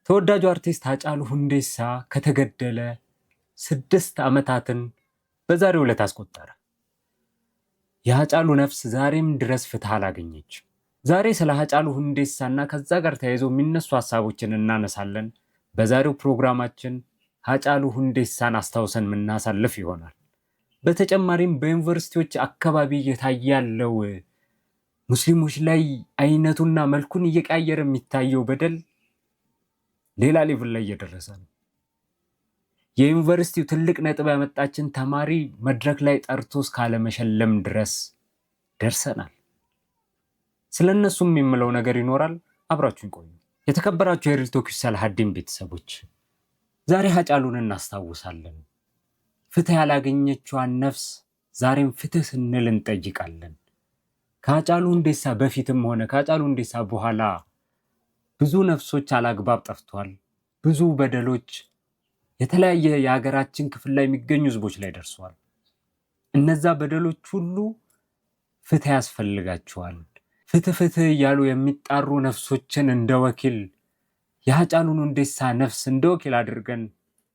ተወዳጁ አርቲስት ሃጫሉ ሁንዴሳ ከተገደለ 6 ዓመታትን በዛሬው ዕለት አስቆጠረ። የሃጫሉ ነፍስ ዛሬም ድረስ ፍትህ አላገኘችም። ዛሬ ስለ ሃጫሉ ሁንዴሳና ከዛ ጋር ተያይዘው የሚነሱ ሀሳቦችን እናነሳለን። በዛሬው ፕሮግራማችን ሃጫሉ ሁንዴሳን አስታውሰን የምናሳልፍ ይሆናል። በተጨማሪም በዩኒቨርሲቲዎች አካባቢ እየታየ ያለው ሙስሊሞች ላይ አይነቱና መልኩን እየቀያየረ የሚታየው በደል ሌላ ሌቭል ላይ እየደረሰ ነው። የዩኒቨርሲቲው ትልቅ ነጥብ ያመጣችን ተማሪ መድረክ ላይ ጠርቶ እስካለመሸለም ድረስ ደርሰናል። ስለነሱም የምለው ነገር ይኖራል። አብራችሁን ቆዩ። የተከበራችሁ የሪል ቶክ ሰላሀዲን ቤተሰቦች፣ ዛሬ ሃጫሉን እናስታውሳለን። ፍትህ ያላገኘችዋን ነፍስ ዛሬም ፍትህ ስንል እንጠይቃለን። ከሃጫሉ ሁንዴሳ በፊትም ሆነ ከሃጫሉ ሁንዴሳ በኋላ ብዙ ነፍሶች አላግባብ ጠፍቷል። ብዙ በደሎች የተለያየ የሀገራችን ክፍል ላይ የሚገኙ ህዝቦች ላይ ደርሰዋል። እነዛ በደሎች ሁሉ ፍትህ ያስፈልጋቸዋል። ፍትህ ፍትህ እያሉ የሚጣሩ ነፍሶችን እንደ ወኪል የሃጫሉን ሁንዴሳ ነፍስ እንደ ወኪል አድርገን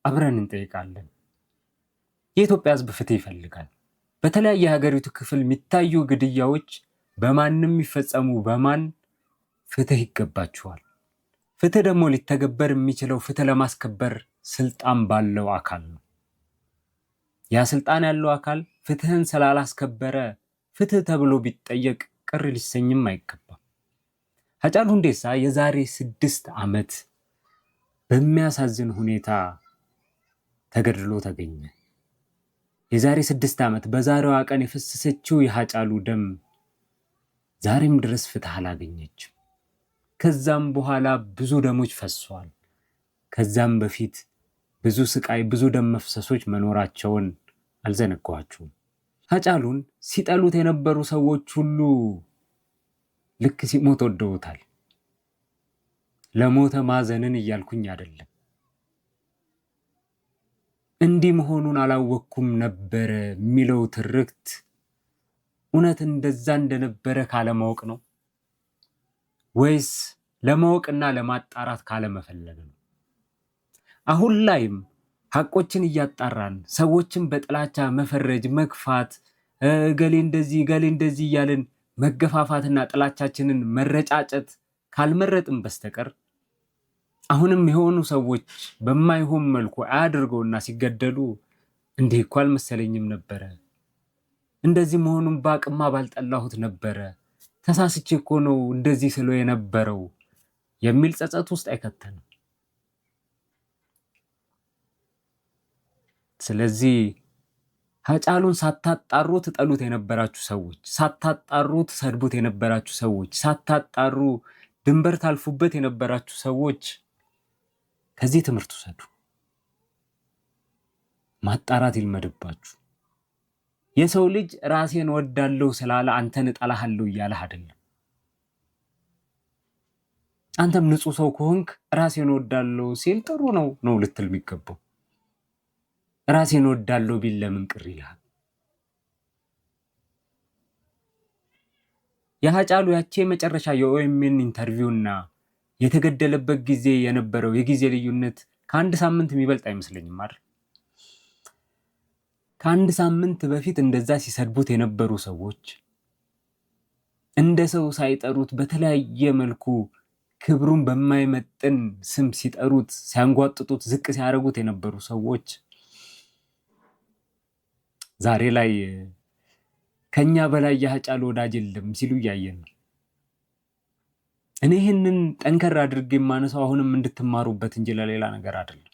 አብረን እንጠይቃለን። የኢትዮጵያ ህዝብ ፍትህ ይፈልጋል። በተለያየ የሀገሪቱ ክፍል የሚታዩ ግድያዎች በማንም የሚፈጸሙ በማን ፍትህ ይገባቸዋል። ፍትህ ደግሞ ሊተገበር የሚችለው ፍትህ ለማስከበር ስልጣን ባለው አካል ነው። ያ ስልጣን ያለው አካል ፍትህን ስላላስከበረ ፍትህ ተብሎ ቢጠየቅ ቅር ሊሰኝም አይገባም። ሃጫሉ ሁንዴሳ የዛሬ 6 ዓመት በሚያሳዝን ሁኔታ ተገድሎ ተገኘ። የዛሬ 6 ዓመት በዛሬዋ ቀን የፈሰሰችው የሃጫሉ ደም ዛሬም ድረስ ፍትህ አላገኘችም። ከዛም በኋላ ብዙ ደሞች ፈሷል። ከዛም በፊት ብዙ ስቃይ፣ ብዙ ደም መፍሰሶች መኖራቸውን አልዘነጋኋችሁም። ሃጫሉን ሲጠሉት የነበሩ ሰዎች ሁሉ ልክ ሲሞት ወደውታል። ለሞተ ማዘንን እያልኩኝ አይደለም። እንዲህ መሆኑን አላወቅኩም ነበረ የሚለው ትርክት እውነት እንደዛ እንደነበረ ካለማወቅ ነው ወይስ ለማወቅና ለማጣራት ካለመፈለግ ነው? አሁን ላይም ሐቆችን እያጣራን ሰዎችን በጥላቻ መፈረጅ፣ መግፋት፣ ገሌ እንደዚህ እያልን መገፋፋትና ጥላቻችንን መረጫጨት ካልመረጥን በስተቀር አሁንም የሆኑ ሰዎች በማይሆን መልኩ አያድርገውና ሲገደሉ እንዲህ እኮ አልመሰለኝም ነበረ፣ እንደዚህ መሆኑን ባቅማ ባልጠላሁት ነበረ፣ ተሳስቼ እኮ ነው እንደዚህ ስለው የነበረው የሚል ጸጸት ውስጥ አይከተንም። ስለዚህ ሃጫሉን ሳታጣሩ ትጠሉት የነበራችሁ ሰዎች፣ ሳታጣሩ ትሰድቡት የነበራችሁ ሰዎች፣ ሳታጣሩ ድንበር ታልፉበት የነበራችሁ ሰዎች ከዚህ ትምህርት ውሰዱ። ማጣራት ይልመድባችሁ። የሰው ልጅ ራሴን ወዳለሁ ስላለ አንተን እጠላሃለሁ እያለህ አይደለም። አንተም ንጹህ ሰው ከሆንክ ራሴን ወዳለሁ ሲል ጥሩ ነው ልትል የሚገባው። ራሴን ወዳለሁ ቢል ለምን ቅር ይልሃል? የሃጫሉ ያቺ የመጨረሻ የኦኤምኤን ኢንተርቪውና የተገደለበት ጊዜ የነበረው የጊዜ ልዩነት ከአንድ ሳምንት የሚበልጥ አይመስለኝም አይደል? ከአንድ ሳምንት በፊት እንደዛ ሲሰድቡት የነበሩ ሰዎች እንደ ሰው ሳይጠሩት በተለያየ መልኩ ክብሩን በማይመጥን ስም ሲጠሩት፣ ሲያንጓጥጡት፣ ዝቅ ሲያደርጉት የነበሩ ሰዎች ዛሬ ላይ ከኛ በላይ የሃጫሉ ወዳጅ የለም ሲሉ እያየን ነው። እኔ ይህንን ጠንከር አድርጌ የማነሳው አሁንም እንድትማሩበት እንጂ ለሌላ ነገር አይደለም።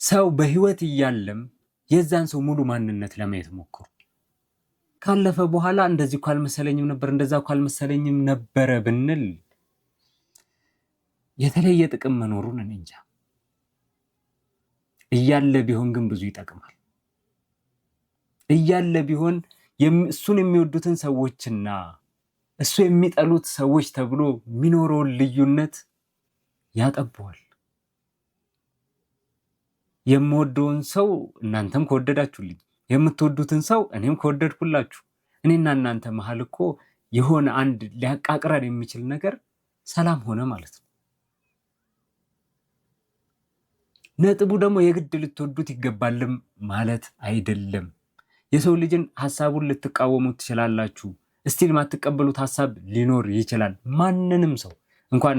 ሰው በህይወት እያለም የዛን ሰው ሙሉ ማንነት ለማየት ሞክሩ። ካለፈ በኋላ እንደዚህ እኮ አልመሰለኝም ነበር፣ እንደዛ እኮ አልመሰለኝም ነበረ ብንል የተለየ ጥቅም መኖሩን እኔ እንጃ። እያለ ቢሆን ግን ብዙ ይጠቅማል። እያለ ቢሆን እሱን የሚወዱትን ሰዎችና እሱ የሚጠሉት ሰዎች ተብሎ የሚኖረውን ልዩነት ያጠበዋል። የምወደውን ሰው እናንተም ከወደዳችሁልኝ፣ የምትወዱትን ሰው እኔም ከወደድኩላችሁ፣ እኔና እናንተ መሀል እኮ የሆነ አንድ ሊያቃቅረን የሚችል ነገር ሰላም ሆነ ማለት ነው። ነጥቡ ደግሞ የግድ ልትወዱት ይገባልም ማለት አይደለም። የሰው ልጅን ሐሳቡን ልትቃወሙት ትችላላችሁ። እስቲል ማትቀበሉት ሐሳብ ሊኖር ይችላል። ማንንም ሰው እንኳን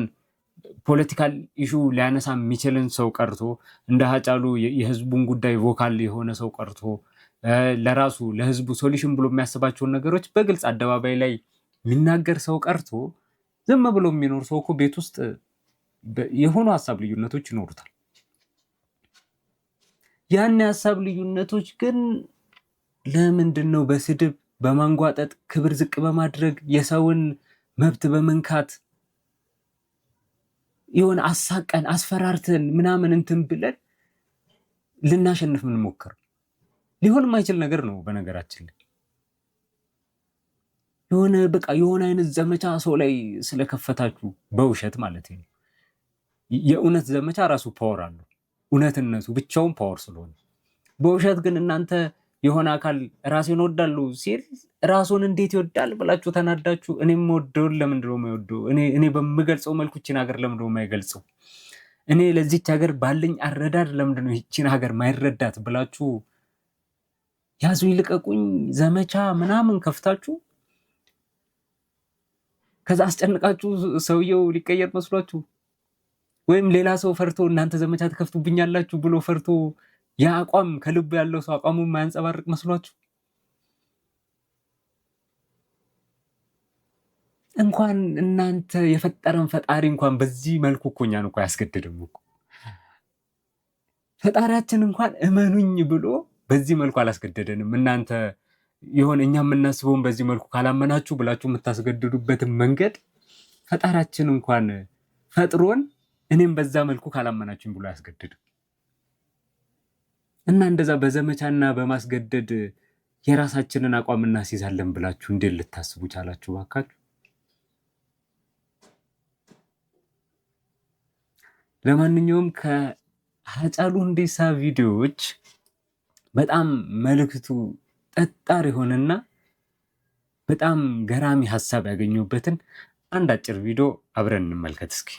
ፖለቲካል ኢሹ ሊያነሳ የሚችልን ሰው ቀርቶ እንደ ሀጫሉ የህዝቡን ጉዳይ ቮካል የሆነ ሰው ቀርቶ ለራሱ ለህዝቡ ሶሉሽን ብሎ የሚያስባቸውን ነገሮች በግልጽ አደባባይ ላይ የሚናገር ሰው ቀርቶ ዝም ብሎ የሚኖር ሰው እኮ ቤት ውስጥ የሆኑ ሀሳብ ልዩነቶች ይኖሩታል። ያን የሀሳብ ልዩነቶች ግን ለምንድን ነው በስድብ በማንጓጠጥ ክብር ዝቅ በማድረግ የሰውን መብት በመንካት የሆነ አሳቀን አስፈራርተን ምናምን እንትን ብለን ልናሸንፍ የምንሞክር? ሊሆን የማይችል ነገር ነው። በነገራችን ላይ የሆነ አይነት ዘመቻ ሰው ላይ ስለከፈታችሁ በውሸት ማለት ነው። የእውነት ዘመቻ ራሱ ፓወር አለው። እውነትነቱ ብቻውን ፓወር ስለሆነ በውሸት ግን እናንተ የሆነ አካል ራሴን ወዳሉ ሲል ራሱን እንዴት ይወዳል ብላችሁ ተናዳችሁ፣ እኔም ወደውን ለምንድን ነው የማይወደው? እኔ በምገልጸው መልኩ ይህችን ሀገር ለምንድን ነው የማይገልጸው? እኔ ለዚች ሀገር ባለኝ አረዳድ ለምንድን ነው ይህችን ሀገር ማይረዳት ብላችሁ ያዙ ይልቀቁኝ ዘመቻ ምናምን ከፍታችሁ ከዛ አስጨንቃችሁ ሰውየው ሊቀየር መስሏችሁ ወይም ሌላ ሰው ፈርቶ እናንተ ዘመቻ ትከፍቱብኛላችሁ ብሎ ፈርቶ ያ አቋም ከልብ ያለው ሰው አቋሙን ማያንጸባርቅ መስሏችሁ እንኳን እናንተ የፈጠረን ፈጣሪ እንኳን በዚህ መልኩ እኮ እኛን እኮ አያስገድድም እኮ። ፈጣሪያችን እንኳን እመኑኝ ብሎ በዚህ መልኩ አላስገደደንም። እናንተ የሆነ እኛ የምናስበውን በዚህ መልኩ ካላመናችሁ ብላችሁ የምታስገድዱበትን መንገድ ፈጣሪያችን እንኳን ፈጥሮን እኔም በዛ መልኩ ካላመናችሁኝ ብሎ አያስገድድም። እና እንደዛ በዘመቻና በማስገደድ የራሳችንን አቋም እናስይዛለን ብላችሁ እንዴት ልታስቡ ቻላችሁ? ባካችሁ። ለማንኛውም ከሀጫሉ ሁንዴሳ ቪዲዮዎች በጣም መልእክቱ ጠጣር የሆነና በጣም ገራሚ ሀሳብ ያገኙበትን አንድ አጭር ቪዲዮ አብረን እንመልከት እስኪ።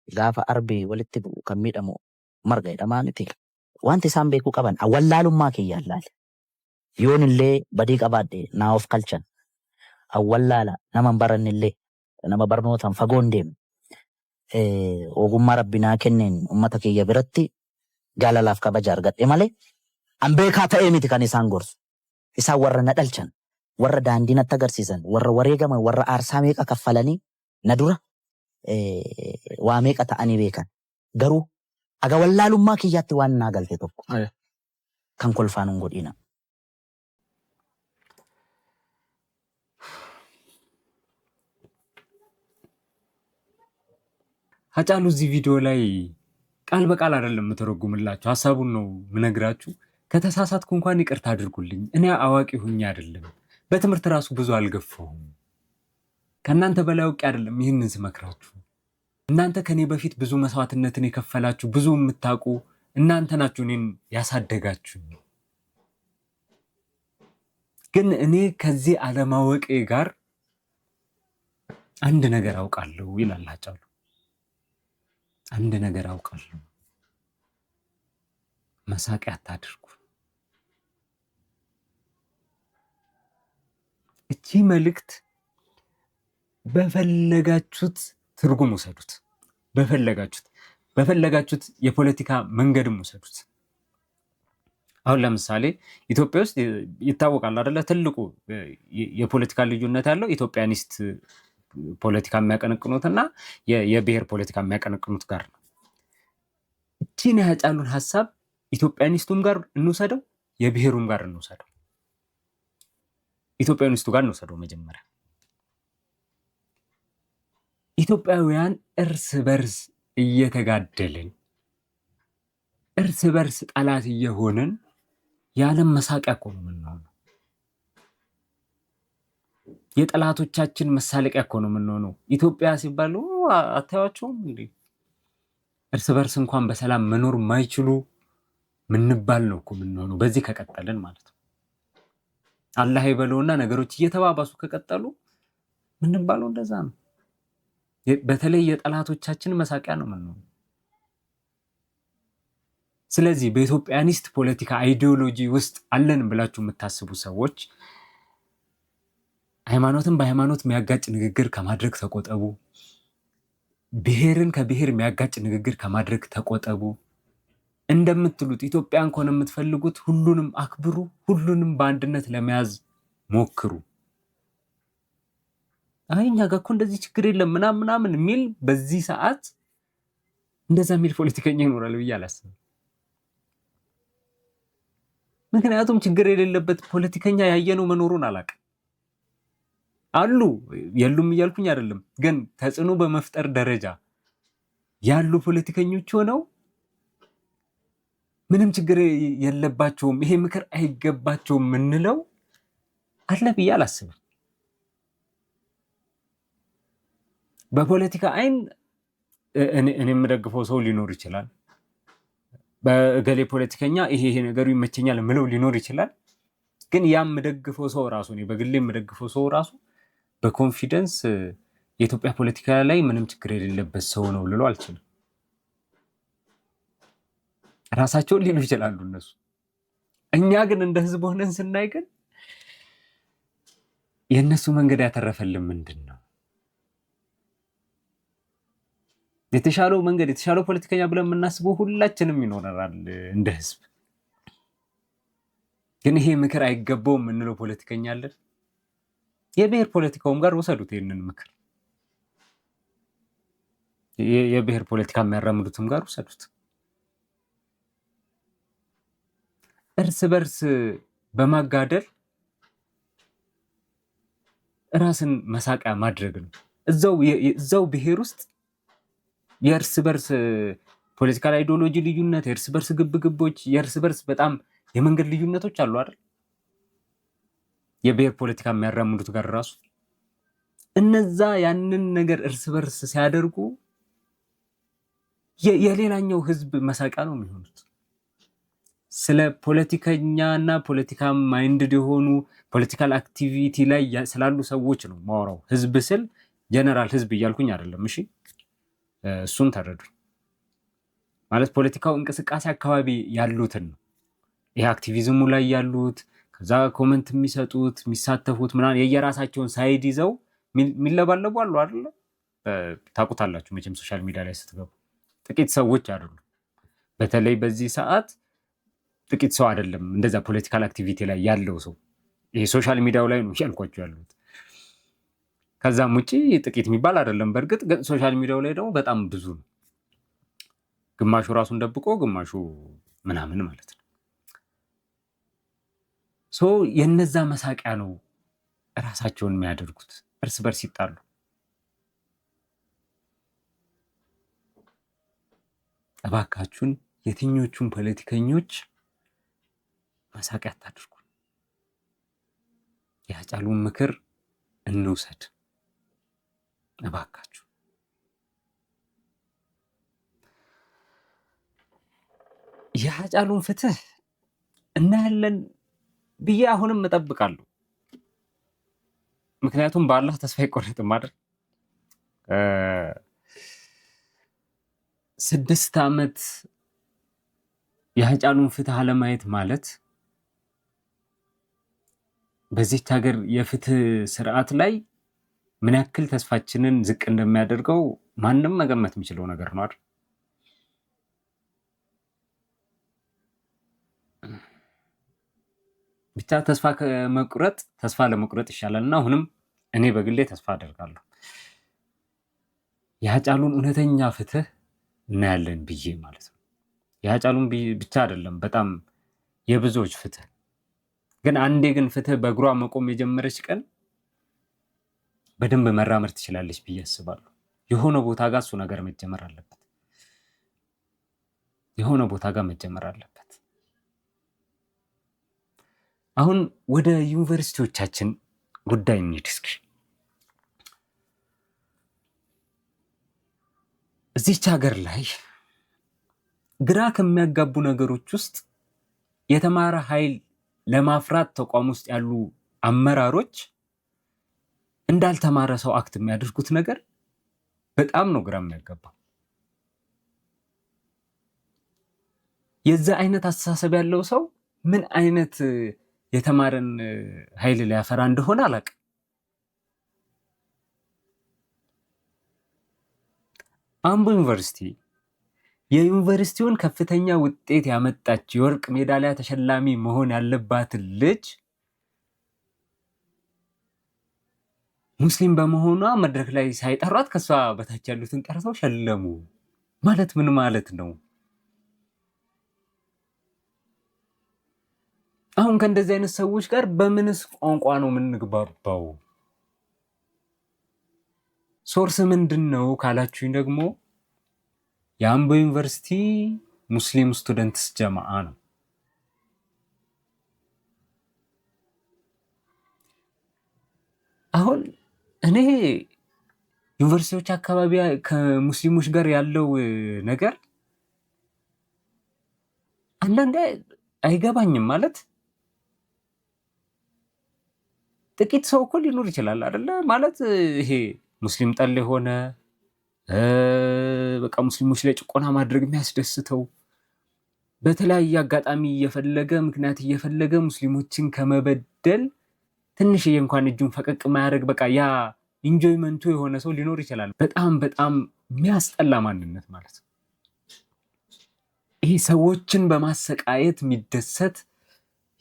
ጋፋ አርቤ ወልት ቡ ከሚደሙ መርጋ ደማንቲ ዋንቲ ሳን ቤኩ ቀበን አወላሉማ ከያላል ዮንሌ በዲ ቀባዴ ናኦፍ ካልቸን አወላላ ነመን በረንሌ ነመ በርኖታን ፈጎንዴም ኦጉማ ረቢና ከነን ኡመተ ከየ ብረቲ ጋላላፍ ከበጃ አርገጤ ማለ አንቤካ ተኤ ሚቲ ከን ኢሳን ጎርሱ ኢሳ ወረ ነደልቸን ወረ ዳንዲነ ተገርሲሰን ወረ ወሬገመ ወረ አርሳ ሜቃ ከፈለኒ ነዱራ waa meeqa ta'anii beekan garuu aga wallaalummaa kiyyaatti waan naa galte tokko kan kolfaan hin godhina. ሀጫሉ እዚህ ቪዲዮ ላይ ቃል በቃል አይደለም የምተረጉምላችሁ፣ ሀሳቡን ነው ምነግራችሁ። ከተሳሳትኩ እንኳን ይቅርታ አድርጉልኝ። እኔ አዋቂ ሁኜ አይደለም፣ በትምህርት ራሱ ብዙ አልገፋሁም። ከእናንተ በላይ አውቄ አይደለም ይህንን ስመክራችሁ። እናንተ ከኔ በፊት ብዙ መስዋዕትነትን የከፈላችሁ ብዙ የምታውቁ እናንተ ናችሁ እኔን ያሳደጋችሁ። ግን እኔ ከዚህ አለማወቄ ጋር አንድ ነገር አውቃለሁ ይላል ሀጫሉ። አንድ ነገር አውቃለሁ፣ መሳቂያ አታድርጉ። እቺ መልእክት በፈለጋችሁት ትርጉም ውሰዱት፣ በፈለጋችሁት የፖለቲካ መንገድም ውሰዱት። አሁን ለምሳሌ ኢትዮጵያ ውስጥ ይታወቃል አይደለ? ትልቁ የፖለቲካ ልዩነት ያለው ኢትዮጵያኒስት ፖለቲካ የሚያቀነቅኑትና የብሔር ፖለቲካ የሚያቀነቅኑት ጋር ነው። እቺን የሀጫሉን ሀሳብ ኢትዮጵያኒስቱም ጋር እንውሰደው፣ የብሔሩም ጋር እንውሰደው። ኢትዮጵያኒስቱ ጋር እንውሰደው መጀመሪያ። ኢትዮጵያውያን እርስ በርስ እየተጋደልን እርስ በርስ ጠላት እየሆንን የዓለም መሳቂያ እኮ ነው የምንሆነው። የጠላቶቻችን መሳለቂያ እኮ ነው የምንሆነው። ኢትዮጵያ ሲባሉ አታዩዋቸውም እንዴ? እርስ በርስ እንኳን በሰላም መኖር ማይችሉ ምንባል ነው እኮ የምንሆነው፣ በዚህ ከቀጠልን ማለት ነው። አላህ ይበለውና ነገሮች እየተባባሱ ከቀጠሉ ምንባለው እንደዛ ነው። በተለይ የጠላቶቻችን መሳቂያ ነው የምንሆነው። ስለዚህ በኢትዮጵያኒስት ፖለቲካ አይዲዮሎጂ ውስጥ አለን ብላችሁ የምታስቡ ሰዎች ሃይማኖትን በሃይማኖት የሚያጋጭ ንግግር ከማድረግ ተቆጠቡ። ብሔርን ከብሔር የሚያጋጭ ንግግር ከማድረግ ተቆጠቡ። እንደምትሉት ኢትዮጵያን ከሆነ የምትፈልጉት ሁሉንም አክብሩ፣ ሁሉንም በአንድነት ለመያዝ ሞክሩ። አይ እኛ ጋር እኮ እንደዚህ ችግር የለም ምናምን የሚል በዚህ ሰዓት እንደዛ የሚል ፖለቲከኛ ይኖራል ብዬ አላስብም። ምክንያቱም ችግር የሌለበት ፖለቲከኛ ያየነው መኖሩን አላውቅም። አሉ የሉም እያልኩኝ አይደለም፣ ግን ተጽዕኖ በመፍጠር ደረጃ ያሉ ፖለቲከኞች ሆነው ምንም ችግር የለባቸውም፣ ይሄ ምክር አይገባቸውም የምንለው አለ ብዬ አላስብም። በፖለቲካ አይን እኔ የምደግፈው ሰው ሊኖር ይችላል። በእገሌ ፖለቲከኛ ይሄ ነገሩ ይመቸኛል ምለው ሊኖር ይችላል። ግን ያ የምደግፈው ሰው ራሱ እኔ በግሌ የምደግፈው ሰው ራሱ በኮንፊደንስ የኢትዮጵያ ፖለቲካ ላይ ምንም ችግር የሌለበት ሰው ነው ልሎ አልችልም። ራሳቸውን ሊሉ ይችላሉ እነሱ። እኛ ግን እንደ ህዝብ ሆነን ስናይ ግን የእነሱ መንገድ ያተረፈልን ምንድን ነው? የተሻለው መንገድ የተሻለው ፖለቲከኛ ብለን የምናስበው ሁላችንም ይኖረናል እንደ ህዝብ። ግን ይሄ ምክር አይገባውም የምንለው ፖለቲከኛ አለን። የብሔር ፖለቲካውም ጋር ወሰዱት ይህንን ምክር፣ የብሔር ፖለቲካ የሚያራምዱትም ጋር ወሰዱት። እርስ በርስ በማጋደል ራስን መሳቂያ ማድረግ ነው። እዛው ብሔር ውስጥ የእርስ በርስ ፖለቲካል አይዲዮሎጂ ልዩነት፣ የእርስ በርስ ግብግቦች፣ የእርስ በርስ በጣም የመንገድ ልዩነቶች አሉ አይደል? የብሔር ፖለቲካ የሚያራምዱት ጋር ራሱ እነዛ ያንን ነገር እርስ በርስ ሲያደርጉ የሌላኛው ህዝብ መሳቂያ ነው የሚሆኑት። ስለ ፖለቲከኛና ፖለቲካ ማይንድድ የሆኑ ፖለቲካል አክቲቪቲ ላይ ስላሉ ሰዎች ነው ማወራው። ህዝብ ስል ጀነራል ህዝብ እያልኩኝ አይደለም። እሺ እሱን ተረዱ። ማለት ፖለቲካው እንቅስቃሴ አካባቢ ያሉትን ነው። ይሄ አክቲቪዝሙ ላይ ያሉት ከዛ ኮመንት የሚሰጡት የሚሳተፉት ምናምን የየራሳቸውን ሳይድ ይዘው የሚለባለቡ አሉ አይደለ? ታውቁታላችሁ መቼም ሶሻል ሚዲያ ላይ ስትገቡ ጥቂት ሰዎች አይደሉ። በተለይ በዚህ ሰዓት ጥቂት ሰው አይደለም እንደዛ ፖለቲካል አክቲቪቲ ላይ ያለው ሰው። ይሄ ሶሻል ሚዲያው ላይ ነው ያልኳችሁ ያሉት። ከዛም ውጪ ጥቂት የሚባል አይደለም። በእርግጥ ግን ሶሻል ሚዲያው ላይ ደግሞ በጣም ብዙ ነው። ግማሹ ራሱን ደብቆ ግማሹ ምናምን ማለት ነው። ሶ የነዛ መሳቂያ ነው ራሳቸውን የሚያደርጉት እርስ በርስ ይጣሉ። እባካችሁን የትኞቹን ፖለቲከኞች መሳቂያ አታድርጉ። የሃጫሉን ምክር እንውሰድ እባካችሁ። የሃጫሉን ፍትህ እናያለን ብዬ አሁንም እጠብቃለሁ። ምክንያቱም በአላህ ተስፋ አይቆረጥም አይደል? 6 ዓመት የሃጫሉን ፍትህ አለማየት ማለት በዚች ሀገር የፍትህ ስርዓት ላይ ምን ያክል ተስፋችንን ዝቅ እንደሚያደርገው ማንም መገመት የሚችለው ነገር ነው አይደል? ብቻ ተስፋ ለመቁረጥ ይሻላል እና አሁንም እኔ በግሌ ተስፋ አደርጋለሁ የሃጫሉን እውነተኛ ፍትህ እናያለን ብዬ ማለት ነው። የሃጫሉን ብቻ አይደለም በጣም የብዙዎች ፍትህ። ግን አንዴ ግን ፍትህ በእግሯ መቆም የጀመረች ቀን በደንብ መራመድ ትችላለች ብዬ አስባለሁ። የሆነ ቦታ ጋር እሱ ነገር መጀመር አለበት። የሆነ ቦታ ጋር መጀመር አለበት። አሁን ወደ ዩኒቨርሲቲዎቻችን ጉዳይ እንሂድ እስኪ። እዚች ሀገር ላይ ግራ ከሚያጋቡ ነገሮች ውስጥ የተማረ ኃይል ለማፍራት ተቋም ውስጥ ያሉ አመራሮች እንዳልተማረ ሰው አክት የሚያደርጉት ነገር በጣም ነው ግራ የሚያጋባ። የዛ አይነት አስተሳሰብ ያለው ሰው ምን አይነት የተማረን ኃይል ሊያፈራ እንደሆነ አላውቅም። አምቦ ዩኒቨርሲቲ የዩኒቨርሲቲውን ከፍተኛ ውጤት ያመጣች የወርቅ ሜዳሊያ ተሸላሚ መሆን ያለባትን ልጅ ሙስሊም በመሆኗ መድረክ ላይ ሳይጠሯት ከሷ በታች ያሉትን ጠርተው ሸለሙ ማለት ምን ማለት ነው? አሁን ከእንደዚህ አይነት ሰዎች ጋር በምንስ ቋንቋ ነው የምንግባባው? ሶርስ ምንድን ነው ካላችሁኝ ደግሞ የአምቦ ዩኒቨርሲቲ ሙስሊም ስቱደንትስ ጀማዓ ነው። አሁን እኔ ዩኒቨርሲቲዎች አካባቢ ከሙስሊሞች ጋር ያለው ነገር አንዳንዴ አይገባኝም። ማለት ጥቂት ሰው እኮ ሊኖር ይችላል አይደለ? ማለት ይሄ ሙስሊም ጠል የሆነ በቃ ሙስሊሞች ላይ ጭቆና ማድረግ የሚያስደስተው በተለያየ አጋጣሚ እየፈለገ ምክንያት እየፈለገ ሙስሊሞችን ከመበደል ትንሽዬ እንኳን እጁን ፈቀቅ ማያደርግ በቃ ያ ኢንጆይመንቱ የሆነ ሰው ሊኖር ይችላል። በጣም በጣም የሚያስጠላ ማንነት ማለት ነው። ይሄ ሰዎችን በማሰቃየት የሚደሰት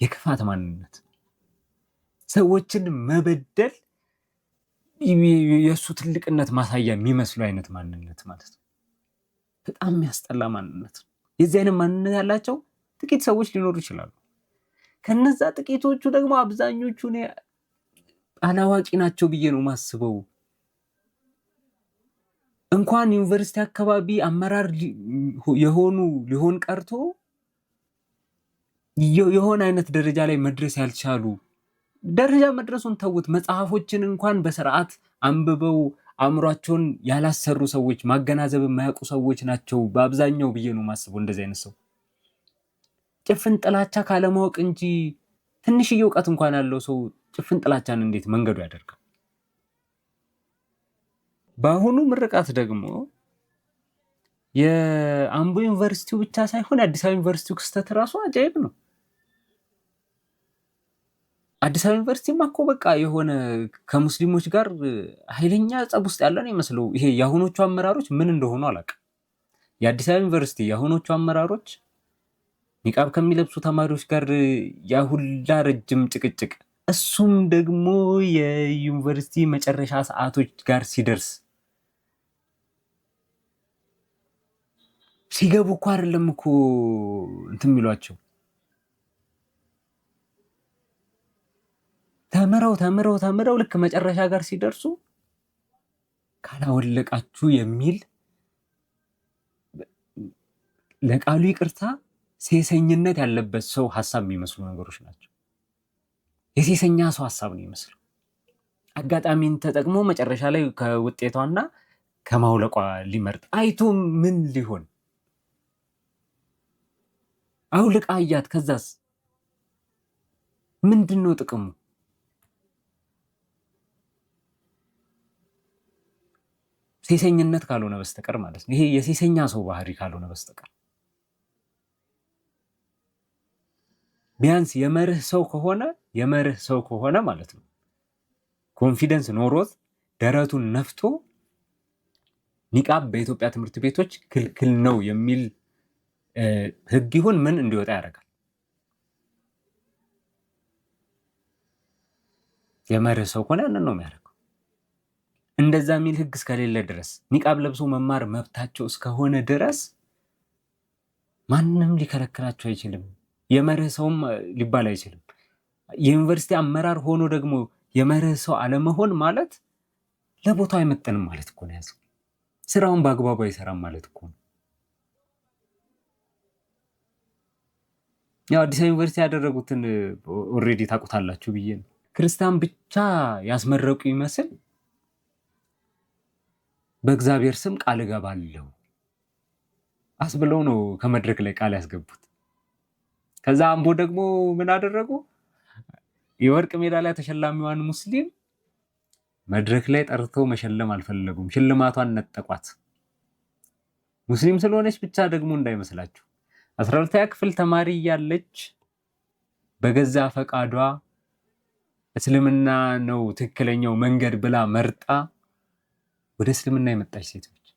የክፋት ማንነት፣ ሰዎችን መበደል የእሱ ትልቅነት ማሳያ የሚመስሉ አይነት ማንነት ማለት ነው። በጣም የሚያስጠላ ማንነት ነው። የዚህ አይነት ማንነት ያላቸው ጥቂት ሰዎች ሊኖሩ ይችላሉ። ከነዛ ጥቂቶቹ ደግሞ አብዛኞቹ አላዋቂ ናቸው ብዬ ነው ማስበው። እንኳን ዩኒቨርሲቲ አካባቢ አመራር የሆኑ ሊሆን ቀርቶ የሆነ አይነት ደረጃ ላይ መድረስ ያልቻሉ፣ ደረጃ መድረሱን ተውት፣ መጽሐፎችን እንኳን በስርዓት አንብበው አእምሯቸውን ያላሰሩ ሰዎች፣ ማገናዘብ የማያውቁ ሰዎች ናቸው በአብዛኛው ብዬ ነው ማስበው። እንደዚህ አይነት ሰው ጭፍን ጥላቻ ካለማወቅ እንጂ ትንሽዬ እውቀት እንኳን ያለው ሰው ጭፍን ጥላቻን እንዴት መንገዱ ያደርጋል? በአሁኑ ምርቃት ደግሞ የአምቦ ዩኒቨርሲቲው ብቻ ሳይሆን የአዲስ አበባ ዩኒቨርሲቲው ክስተት ራሱ አጃይብ ነው። አዲስ አበባ ዩኒቨርሲቲማ እኮ በቃ የሆነ ከሙስሊሞች ጋር ኃይለኛ ጸብ ውስጥ ያለ ነው ይመስለው። ይሄ የአሁኖቹ አመራሮች ምን እንደሆኑ አላውቅም። የአዲስ አበባ ዩኒቨርሲቲ የአሁኖቹ አመራሮች ኒቃብ ከሚለብሱ ተማሪዎች ጋር ያሁላ ረጅም ጭቅጭቅ፣ እሱም ደግሞ የዩኒቨርሲቲ መጨረሻ ሰዓቶች ጋር ሲደርስ ሲገቡ እኮ አይደለም እኮ እንትን የሚሏቸው ተምረው ልክ መጨረሻ ጋር ሲደርሱ ካላወለቃችሁ የሚል ለቃሉ ይቅርታ ሴሰኝነት ያለበት ሰው ሀሳብ የሚመስሉ ነገሮች ናቸው። የሴሰኛ ሰው ሀሳብ ነው ይመስለው። አጋጣሚን ተጠቅሞ መጨረሻ ላይ ከውጤቷና ከማውለቋ ሊመርጥ አይቶ ምን ሊሆን አውልቃ አያት። ከዛስ ምንድን ነው ጥቅሙ? ሴሰኝነት ካልሆነ በስተቀር ማለት ነው። ይሄ የሴሰኛ ሰው ባህሪ ካልሆነ በስተቀር ቢያንስ የመርህ ሰው ከሆነ ማለት ነው ኮንፊደንስ ኖሮት ደረቱን ነፍቶ ኒቃብ በኢትዮጵያ ትምህርት ቤቶች ክልክል ነው የሚል ሕግ ይሁን ምን እንዲወጣ ያደርጋል። የመርህ ሰው ከሆነ ያንን ነው የሚያደርገው። እንደዛ የሚል ሕግ እስከሌለ ድረስ ኒቃብ ለብሶ መማር መብታቸው እስከሆነ ድረስ ማንም ሊከለክላቸው አይችልም። የመርህ ሰውም ሊባል አይችልም። የዩኒቨርሲቲ አመራር ሆኖ ደግሞ የመርህ ሰው አለመሆን ማለት ለቦታው አይመጠንም ማለት እኮ ነው። ያዘው ስራውን በአግባቡ አይሰራም ማለት እኮ ነው። ያው አዲስ አበባ ዩኒቨርሲቲ ያደረጉትን ኦልሬዲ ታውቁታላችሁ ብዬ ነው። ክርስቲያን ብቻ ያስመረቁ ይመስል በእግዚአብሔር ስም ቃል እገባለሁ አስብለው ነው ከመድረክ ላይ ቃል ያስገቡት። ከዛ አምቦ ደግሞ ምን አደረጉ? የወርቅ ሜዳሊያ ተሸላሚዋን ሙስሊም መድረክ ላይ ጠርተው መሸለም አልፈለጉም። ሽልማቷን ነጠቋት። ሙስሊም ስለሆነች ብቻ ደግሞ እንዳይመስላችሁ 12ኛ ክፍል ተማሪ እያለች በገዛ ፈቃዷ እስልምና ነው ትክክለኛው መንገድ ብላ መርጣ ወደ እስልምና የመጣች ሴት ነች።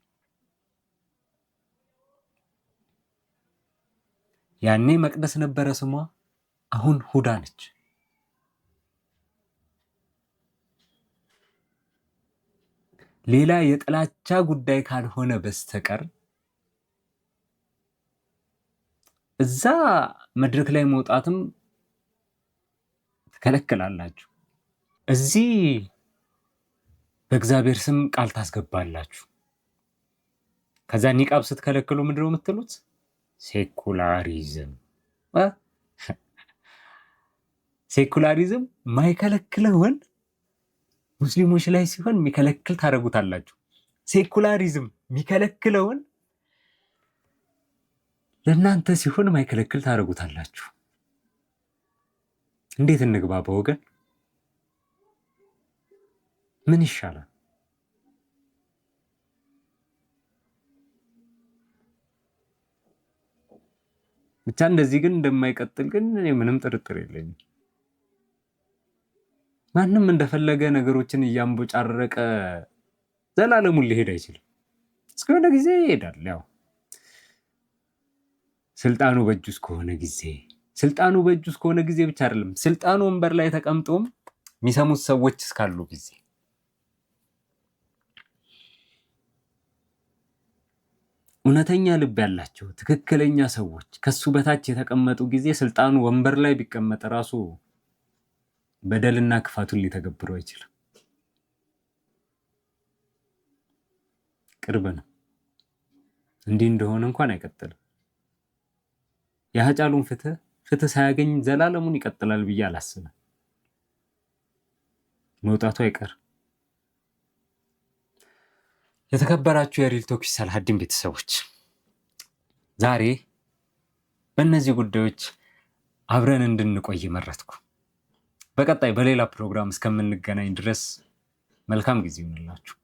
ያኔ መቅደስ ነበረ ስሟ፣ አሁን ሁዳ ነች። ሌላ የጥላቻ ጉዳይ ካልሆነ በስተቀር እዛ መድረክ ላይ መውጣትም ትከለክላላችሁ። እዚህ በእግዚአብሔር ስም ቃል ታስገባላችሁ። ከዛ ኒቃብ ስትከለክሉ ምንድነው የምትሉት? ሴኩላሪዝም። ሴኩላሪዝም ማይከለክለውን ሙስሊሞች ላይ ሲሆን የሚከለክል ታደርጉታላችሁ። ሴኩላሪዝም የሚከለክለውን ለእናንተ ሲሆን ማይከለክል ታደርጉታላችሁ። እንዴት እንግባባ ወገን? ምን ይሻላል? ብቻ እንደዚህ ግን እንደማይቀጥል ግን እኔ ምንም ጥርጥር የለኝም። ማንም እንደፈለገ ነገሮችን እያንቦጫረቀ ዘላለሙን ሊሄድ አይችልም። እስከሆነ ጊዜ ይሄዳል። ያው ስልጣኑ በእጁ እስከሆነ ጊዜ ብቻ አይደለም፣ ስልጣኑ ወንበር ላይ ተቀምጦም የሚሰሙት ሰዎች እስካሉ ጊዜ እውነተኛ ልብ ያላቸው ትክክለኛ ሰዎች ከሱ በታች የተቀመጡ ጊዜ ስልጣኑ ወንበር ላይ ቢቀመጥ ራሱ በደልና ክፋቱን ሊተገብረው አይችልም። ቅርብ ነው። እንዲህ እንደሆነ እንኳን አይቀጥልም። የሀጫሉን ፍትህ ሳያገኝ ዘላለሙን ይቀጥላል ብዬ አላስብም። መውጣቱ አይቀር። የተከበራችሁ የሪል ቶክ ሰላሀዲን ቤተሰቦች ዛሬ በእነዚህ ጉዳዮች አብረን እንድንቆይ መረጥኩ። በቀጣይ በሌላ ፕሮግራም እስከምንገናኝ ድረስ መልካም ጊዜ ይሁንላችሁ።